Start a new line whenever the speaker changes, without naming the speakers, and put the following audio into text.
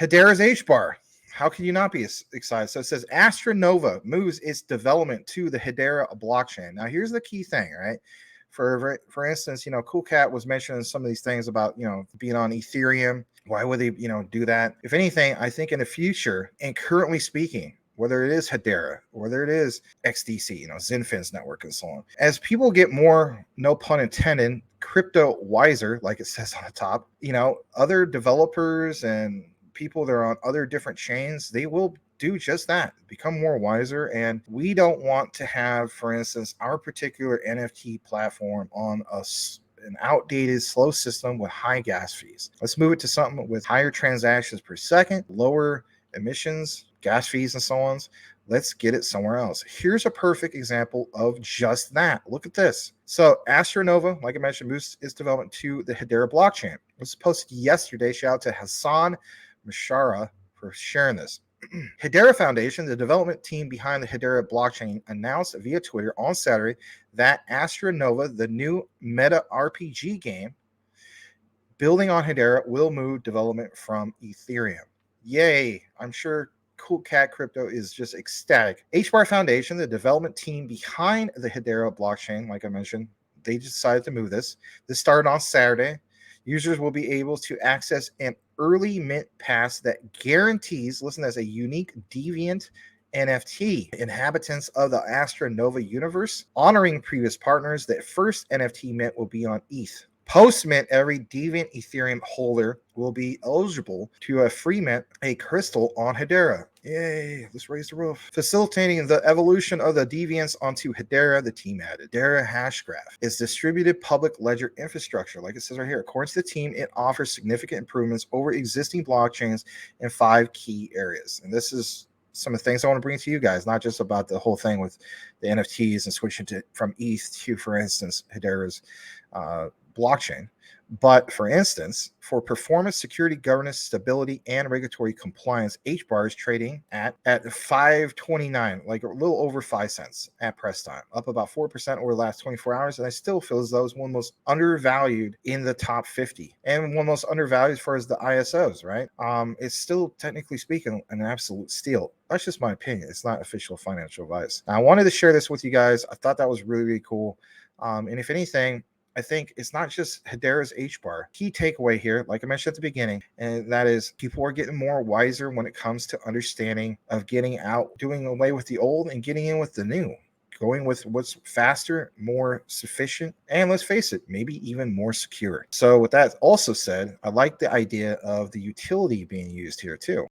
Hedera's H-bar. How can you not be excited? So it says Astronova moves its development to the Hedera blockchain. Now, here's the key thing, right? For instance, Cool Cat was mentioning some of these things about, being on Ethereum. Why would they, do that? If anything, I think in the future, and currently speaking, whether it is Hedera, whether it is XDC, Zinfin's network and so on, as people get more, no pun intended, crypto wiser, like it says on the top, other developers and people that are on other different chains, they will do just that, become more wiser. And we don't want to have, for instance, our particular NFT platform on an outdated, slow system with high gas fees. Let's move it to something with higher transactions per second, lower emissions, gas fees, and so on. Let's get it somewhere else. Here's a perfect example of just that. Look at this. So Astronova, like I mentioned, moves its development to the Hedera blockchain. It was posted yesterday. Shout out to Hassan Mashara for sharing this. Hedera Foundation, the development team behind the Hedera blockchain, announced via Twitter on Saturday that Astronova, the new meta RPG game building on Hedera, will move development from Ethereum. Yay! I'm sure Cool Cat Crypto is just ecstatic. HBAR Foundation, the development team behind the Hedera blockchain, like I mentioned, they decided to move this. This started on Saturday. Users will be able to access an early mint pass that guarantees, listen, as a unique deviant NFT, inhabitants of the Astronova universe, honoring previous partners. That first NFT mint will be on ETH. Post mint, every deviant Ethereum holder will be eligible to a free mint, a crystal on Hedera. Yay, let's raise the roof. Facilitating the evolution of the deviants onto Hedera, the team added Hedera Hashgraph is distributed public ledger infrastructure. Like it says right here, according to the team, it offers significant improvements over existing blockchains in 5 key areas. And this is some of the things I want to bring to you guys, not just about the whole thing with the NFTs and switching from ETH to, for instance, Hedera's blockchain. But for instance, for performance, security, governance, stability, and regulatory compliance, HBAR is trading at 5.29, like a little over 5 cents at press time, up about 4% over the last 24 hours. And I still feel as though it's one of the most undervalued in the top 50 and one of the most undervalued as far as the ISOs, right? It's still, technically speaking, an absolute steal. That's just my opinion. It's not official financial advice. Now, I wanted to share this with you guys. I thought that was really, really cool. And if anything, I think it's not just Hedera's H-bar. Key takeaway here, like I mentioned at the beginning, and that is people are getting more wiser when it comes to understanding of getting out, doing away with the old and getting in with the new, going with what's faster, more sufficient, and let's face it, maybe even more secure. So with that also said, I like the idea of the utility being used here too.